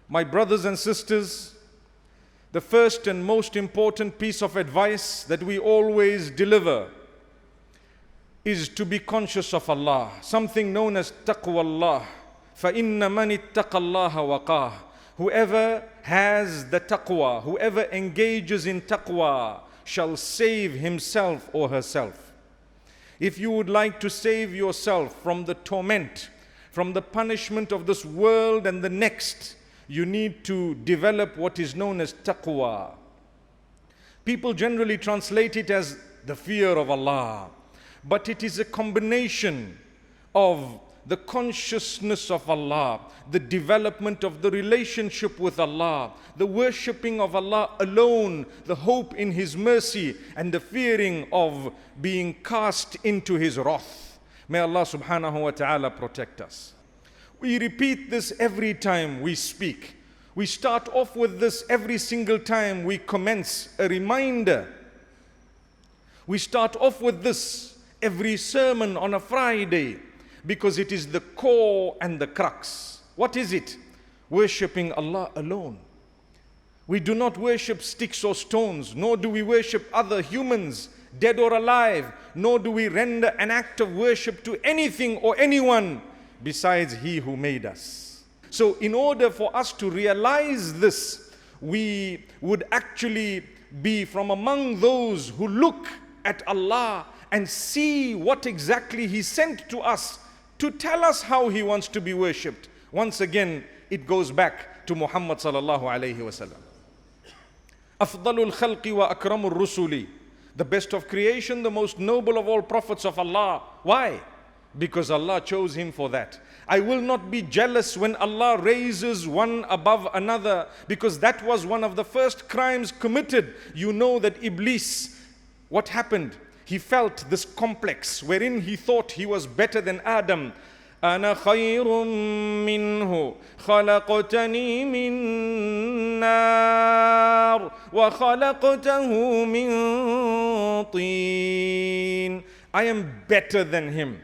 My brothers and sisters, the first and most important piece of advice that we always deliver is to be conscious of Allah, something known as Taqwah Allah. فَإِنَّ مَنِ اتَّقَى اللَّهَ وَقَاهُ. Whoever has the taqwa, whoever engages in taqwa, shall save himself or herself. If you would like to save yourself from the torment, from the punishment of this world and the next, you need to develop what is known as taqwa. People generally translate it as the fear of Allah, but it is a combination of the consciousness of Allah, the development of the relationship with Allah, the worshipping of Allah alone, the hope in His mercy, and the fearing of being cast into His wrath. May Allah subhanahu wa ta'ala protect us. We repeat this every time we speak. We start off with this every single time we commence a reminder. We start off with this every sermon on a Friday because it is the core and the crux. What is it? Worshipping Allah alone. We do not worship sticks or stones, nor do we worship other humans, dead or alive, nor do we render an act of worship to anything or anyone besides He who made us. So in order for us to realize this, we would actually be from among those who look at Allah and see what exactly He sent to us to tell us how He wants to be worshipped. Once again, it goes back to Muhammad sallallahu alayhi wa sallam. Afdalul khalqi wa akramur rusuli. The best of creation, the most noble of all prophets of Allah. Why? Because Allah chose him for that. I will not be jealous when Allah raises one above another, because that was one of the first crimes committed. You know that Iblis, what happened? He felt this complex wherein he thought he was better than Adam. أَنَا خَيْرٌ مِّنْهُ خَلَقْتَنِي مِن نَّارٍ وَخَلَقْتَهُ مِن طِينٍ. I am better than him.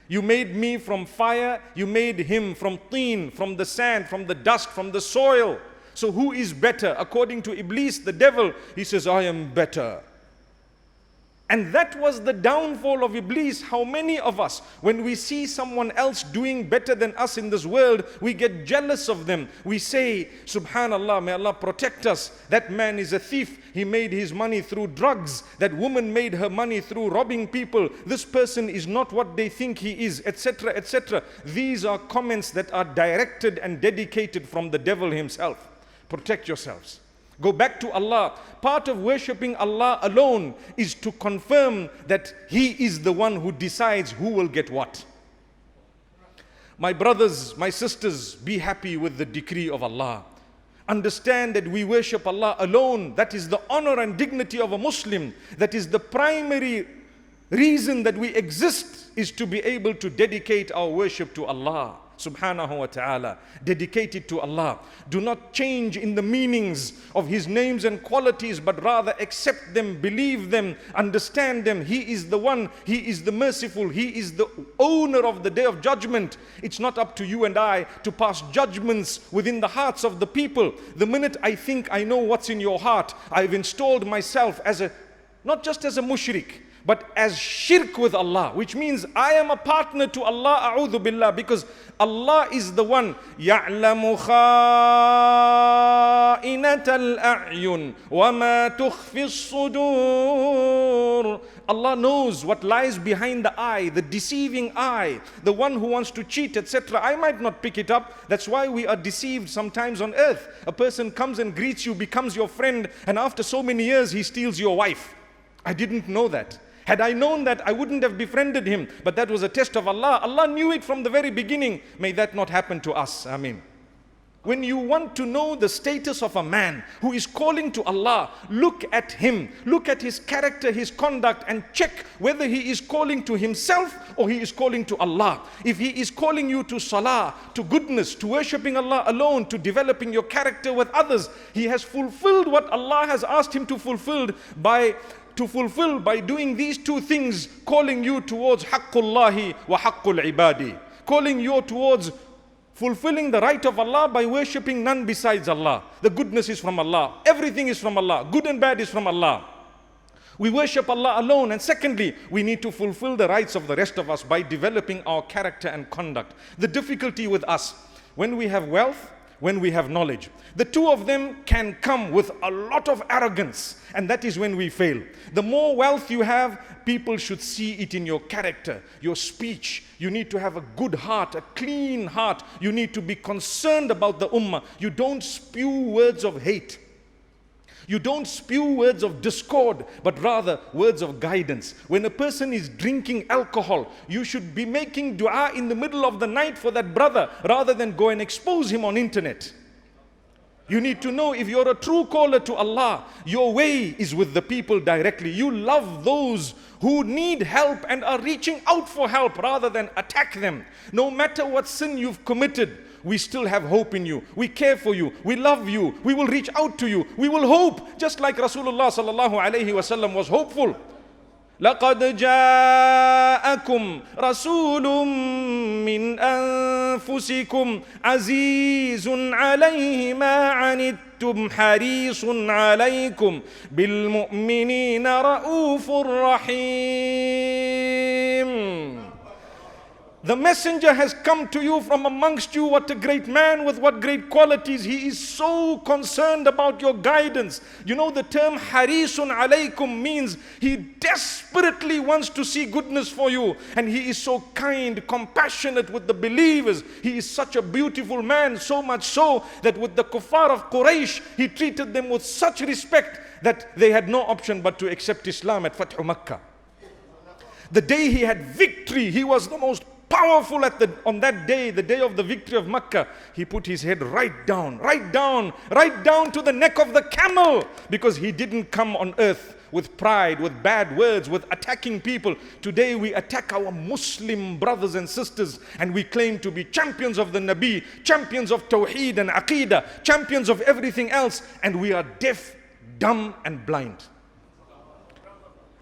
You made me from fire, you made him from teen, from the sand, from the dust, from the soil. So who is better? According to Iblis, the devil, he says, I am better. And that was the downfall of Iblis. How many of us, when we see someone else doing better than us in this world, we get jealous of them. We say, Subhanallah, may Allah protect us. That man is a thief. He made his money through drugs. That woman made her money through robbing people. This person is not what they think he is, etc., etc. These are comments that are directed and dedicated from the devil himself. Protect yourselves. Go back to Allah. Part of worshipping Allah alone is to confirm that He is the one who decides who will get what. My brothers, my sisters, be happy with the decree of Allah. Understand that we worship Allah alone. That is the honor and dignity of a Muslim. That is the primary reason that we exist, is to be able to dedicate our worship to Allah subhanahu wa ta'ala. Dedicate it to Allah. Do not change in the meanings of His names and qualities, but rather accept them, believe them, understand them. He is the one, He is the merciful, He is the owner of the day of judgment. It's not up to you and I to pass judgments within the hearts of the people. The minute I think I know what's in your heart, I've installed myself as a, not just as a mushrik, but as shirk with Allah, which means I am a partner to Allah, a'udhu billah, because Allah is the one, يَعْلَمُ خَائِنَةَ الْأَعْيُنِ وَمَا تُخْفِي الصُّدُورِ. Allah knows what lies behind the eye, the deceiving eye, the one who wants to cheat, etc. I might not pick it up. That's why we are deceived sometimes on earth. A person comes and greets you, becomes your friend, and after so many years he steals your wife. I didn't know that. Had I known that, I wouldn't have befriended him. But that was a test of Allah. Allah knew it from the very beginning. May that not happen to us. Ameen. When you want to know the status of a man who is calling to Allah, look at him, look at his character, his conduct, and check whether he is calling to himself or he is calling to Allah. If he is calling you to salah, to goodness, to worshipping Allah alone, to developing your character with others, he has fulfilled what Allah has asked him to fulfill by to fulfill by doing these two things, calling you towards haqqullahi wa haqqul ibadi, calling you towards fulfilling the right of Allah by worshipping none besides Allah. The goodness is from Allah. Everything is from Allah. Good and bad is from Allah. We worship Allah alone. And secondly, we need to fulfill the rights of the rest of us by developing our character and conduct. The difficulty with us, when we have wealth, when we have knowledge, the two of them can come with a lot of arrogance, and that is when we fail. The more wealth you have, people should see it in your character, your speech. You need to have a good heart, a clean heart. You need to be concerned about the ummah. You don't spew words of hate. You don't spew words of discord, but rather words of guidance. When a person is drinking alcohol, you should be making dua in the middle of the night for that brother, rather than go and expose him on internet. You need to know, if you're a true caller to Allah, your way is with the people directly. You love those who need help and are reaching out for help rather than attack them. No matter what sin you've committed, we still have hope in you. We care for you. We love you. We will reach out to you. We will hope, just like Rasulullah sallallahu alayhi wasallam was hopeful. لَقَدْ جَاءَكُمْ رَسُولٌ مِّنْ أَنفُسِكُمْ عَزِيزٌ عَلَيْهِ مَا عَنِتُّمْ حَرِيصٌ عَلَيْكُمْ بِالْمُؤْمِنِينَ رَءُوفٌ رَحِيمٌ. The messenger has come to you from amongst you. What a great man with what great qualities. He is so concerned about your guidance. You know, the term harisun alaykum means he desperately wants to see goodness for you. And he is so kind, compassionate with the believers. He is such a beautiful man, so much so that with the kuffar of Quraysh, he treated them with such respect that they had no option but to accept Islam at Fathu Makkah. The day he had victory, he was the most powerful on that day, the day of the victory of Makkah. He put his head right down to the neck of the camel, because he didn't come on earth with pride, with bad words, with attacking people. Today we attack our Muslim brothers and sisters, and we claim to be champions of the Nabi, champions of Tawheed and Aqeedah, champions of everything else, and we are deaf, dumb and blind.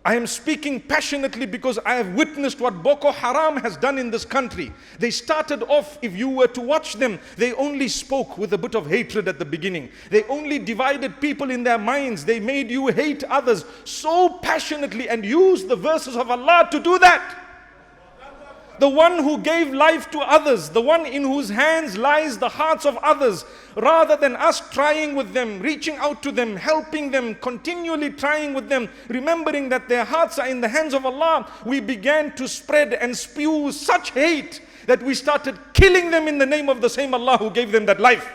I am speaking passionately because I have witnessed what Boko Haram has done in this country. They started off, if you were to watch them, they only spoke with a bit of hatred at the beginning. They only divided people in their minds. They made you hate others so passionately and used the verses of Allah to do that. The one who gave life to others, the one in whose hands lies the hearts of others, rather than us trying with them, reaching out to them, helping them, continually trying with them, remembering that their hearts are in the hands of Allah, we began to spread and spew such hate that we started killing them in the name of the same Allah who gave them that life.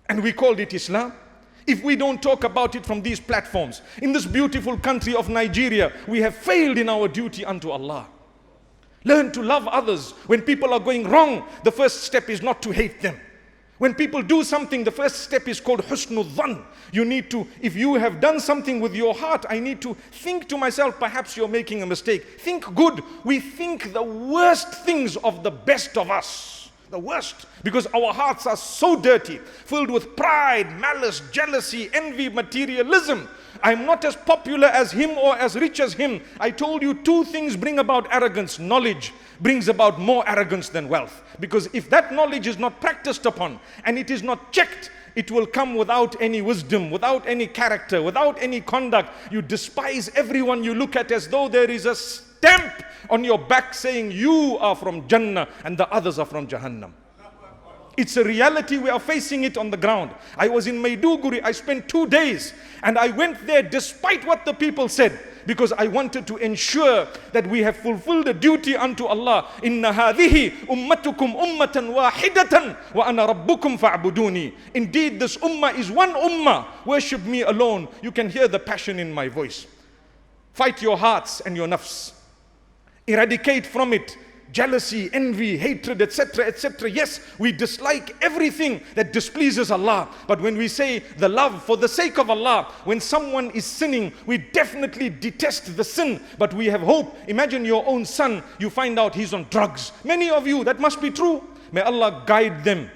And we called it Islam. If we don't talk about it from these platforms, in this beautiful country of Nigeria, we have failed in our duty unto Allah. Learn to love others. When people are going wrong, the first step is not to hate them. When people do something, the first step is called husnul dhan. You need to, if you have done something with your heart, I need to think to myself, perhaps you're making a mistake. Think good. We think the worst things of the best of us. The worst, because our hearts are so dirty, filled with pride, malice, jealousy, envy, materialism. I'm not as popular as him or as rich as him. I told you two things bring about arrogance. Knowledge brings about more arrogance than wealth, because if that knowledge is not practiced upon and it is not checked, it will come without any wisdom, without any character, without any conduct. You despise everyone you look at as though there is a stamp on your back saying you are from Jannah and the others are from Jahannam. It's a reality. We are facing it on the ground. I was in Maiduguri. I spent 2 days, and I went there despite what the people said, because I wanted to ensure that we have fulfilled a duty unto Allah. Inna hadhihi ummatukum ummatan wahidatan wa ana rabbukum fa'buduni. Indeed, this ummah is one ummah. Worship me alone. You can hear the passion in my voice. Fight your hearts and your nafs. Eradicate from it jealousy, envy, hatred, etc., etc. Yes, we dislike everything that displeases Allah. But when we say the love for the sake of Allah, when someone is sinning, we definitely detest the sin, but we have hope. Imagine your own son, you find out he's on drugs. Many of you, that must be true. May Allah guide them.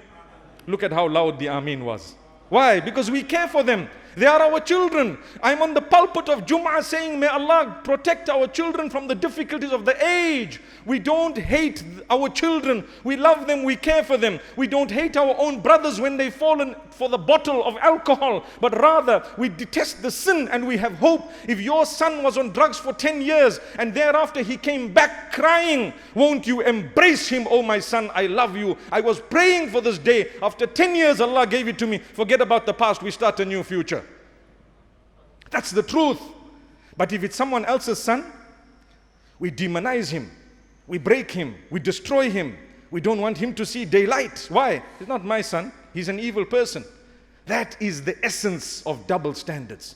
Look at how loud the Ameen was. Why? Because we care for them. They are our children. I'm on the pulpit of Jum'ah saying, may Allah protect our children from the difficulties of the age. We don't hate our children. We love them, we care for them. We don't hate our own brothers when they've fallen for the bottle of alcohol, but rather we detest the sin and we have hope. If your son was on drugs for 10 years and thereafter he came back crying, won't you embrace him? Oh my son, I love you. I was praying for this day. After 10 years Allah gave it to me. Forget about the past, we start a new future. That's the truth. But if it's someone else's son, we demonize him, we break him, we destroy him. We don't want him to see daylight. Why? He's not my son. He's an evil person. That is the essence of double standards.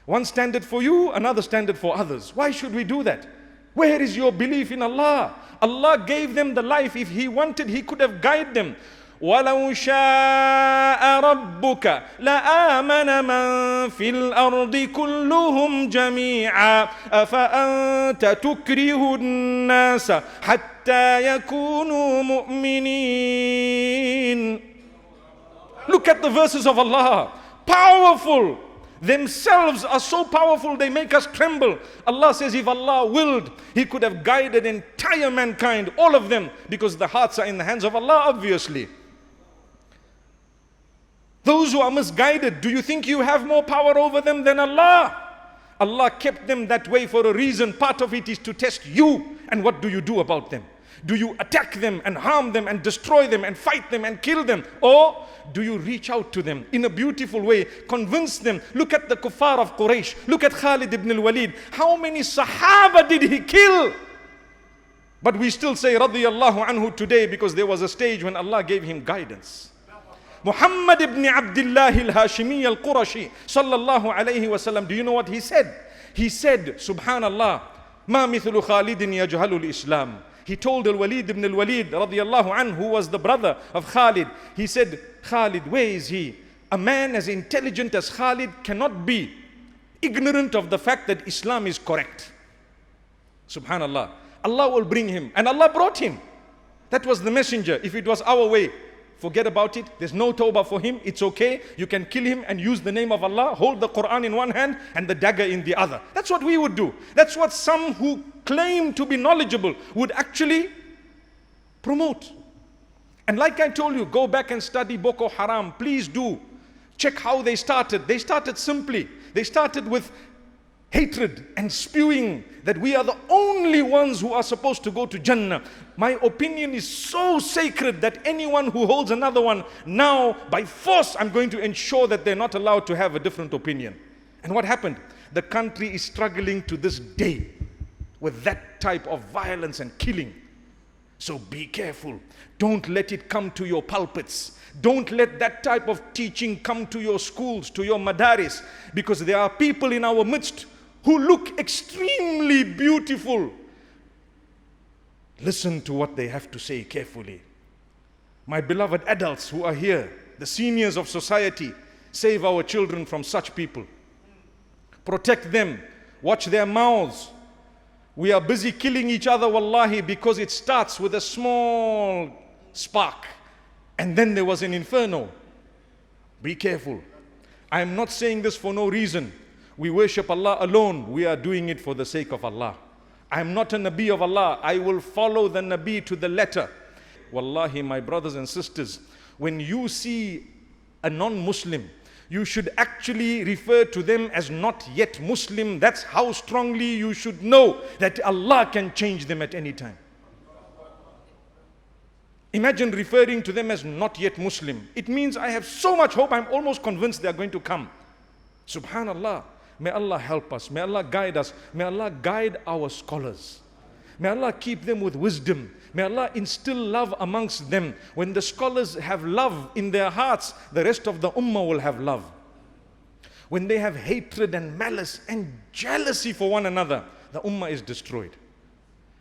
One standard for you, another standard for others. Why should we do that? Where is your belief in Allah? Allah gave them the life. If He wanted, He could have guided them. وَلَوْ شَاءَ رَبُّكَ لَآمَنَ مَنْ فِي الْأَرْضِ كُلُّهُمْ جَمِيعًا أَفَأَنْتَ تُكْرِهُ النَّاسَ حَتَّى يَكُونُوا مُؤْمِنِينَ. Look at the verses of Allah. Powerful. Themselves are so powerful, they make us tremble. Allah says if Allah willed, He could have guided entire mankind, all of them, because the hearts are in the hands of Allah, obviously. Those who are misguided, do you think you have more power over them than Allah? Allah kept them that way for a reason. Part of it is to test you. And what do you do about them? Do you attack them and harm them and destroy them and fight them and kill them? Or do you reach out to them in a beautiful way, convince them? Look at the kuffar of Quraysh. Look at Khalid ibn al-Walid. How many Sahaba did he kill? But we still say radiyallahu anhu today because there was a stage when Allah gave him guidance. Muhammad ibn Abdullah al-Hashimi al-Qurashi sallallahu alayhi wa sallam. Do you know what he said? He said, subhanallah, ma mithlu Khalidin yajhalu al-Islam. He told al-Walid ibn al-Walid radiyallahu anhu, who was the brother of Khalid. He said, Khalid, where is he? A man as intelligent as Khalid cannot be ignorant of the fact that Islam is correct. Subhanallah. Allah will bring him. And Allah brought him. That was the messenger. If it was our way, forget about it. There's no tawbah for him. It's okay. You can kill him and use the name of Allah. Hold the Quran in one hand and the dagger in the other. That's what we would do. That's what some who claim to be knowledgeable would actually promote. And like I told you, go back and study Boko Haram. Please do. Check how they started. They started simply. They started with hatred and spewing that we are the only ones who are supposed to go to Jannah. My opinion is so sacred that anyone who holds another one, now by force I'm going to ensure that they're not allowed to have a different opinion. And what happened? The country is struggling to this day with that type of violence and killing. So be careful. Don't let it come to your pulpits. Don't let that type of teaching come to your schools, to your madaris, because there are people in our midst who look extremely beautiful. Listen to what they have to say carefully. My beloved adults who are here, the seniors of society, save our children from such people. Protect them. Watch their mouths. We are busy killing each other, wallahi, because it starts with a small spark and then there was an inferno. Be careful. I am not saying this for no reason. We worship Allah alone. We are doing it for the sake of Allah. I am not a Nabi of Allah. I will follow the Nabi to the letter. Wallahi, my brothers and sisters, when you see a non-Muslim, you should actually refer to them as not yet Muslim. That's how strongly you should know that Allah can change them at any time. Imagine referring to them as not yet Muslim. It means I have so much hope, I'm almost convinced they are going to come. Subhanallah. May Allah help us. May Allah guide us. May Allah guide our scholars. May Allah keep them with wisdom. May Allah instill love amongst them. When the scholars have love in their hearts, the rest of the ummah will have love. When they have hatred and malice and jealousy for one another, the ummah is destroyed.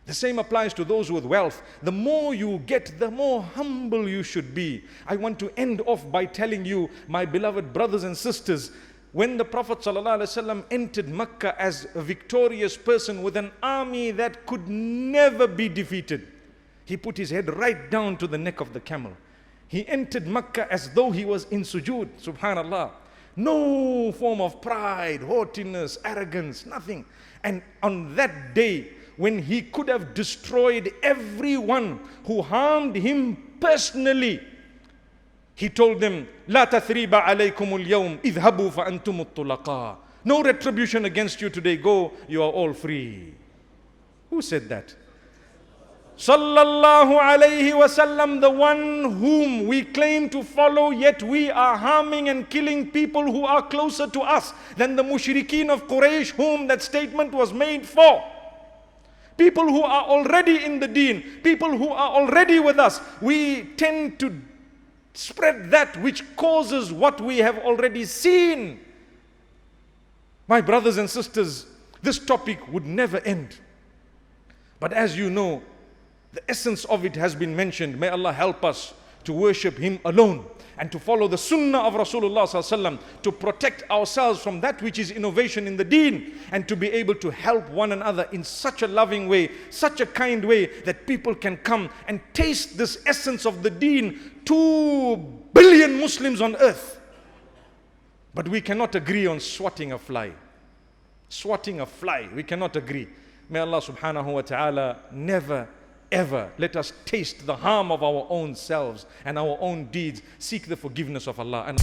The same applies to those with wealth. The more you get, the more humble you should be. I want to end off by telling you, my beloved brothers and sisters, when the Prophet ﷺ entered Mecca as a victorious person with an army that could never be defeated, he put his head right down to the neck of the camel. He entered Mecca as though he was in sujood, subhanallah. No form of pride, haughtiness, arrogance, nothing. And on that day, when he could have destroyed everyone who harmed him personally, he told them, لا تثريب عليكم اليوم اذهبوا فأنتم الطلقاء. No retribution against you today. Go, you are all free. Who said that? Sallallahu alayhi wasallam, the one whom we claim to follow, yet we are harming and killing people who are closer to us than the mushrikeen of Quraysh, whom that statement was made for. People who are already in the deen, people who are already with us. We tend to spread that which causes what we have already seen. My brothers and sisters, this topic would never end. But as you know, the essence of it has been mentioned. May Allah help us to worship Him alone and to follow the sunnah of Rasulullah sallallahu alaihi wasallam, to protect ourselves from that which is innovation in the deen, and to be able to help one another in such a loving way, such a kind way, that people can come and taste this essence of the deen. 2 billion Muslims on earth. But we cannot agree on swatting a fly. Swatting a fly, we cannot agree. May Allah subhanahu wa ta'ala never ever let us taste the harm of our own selves and our own deeds. Seek the forgiveness of Allah. And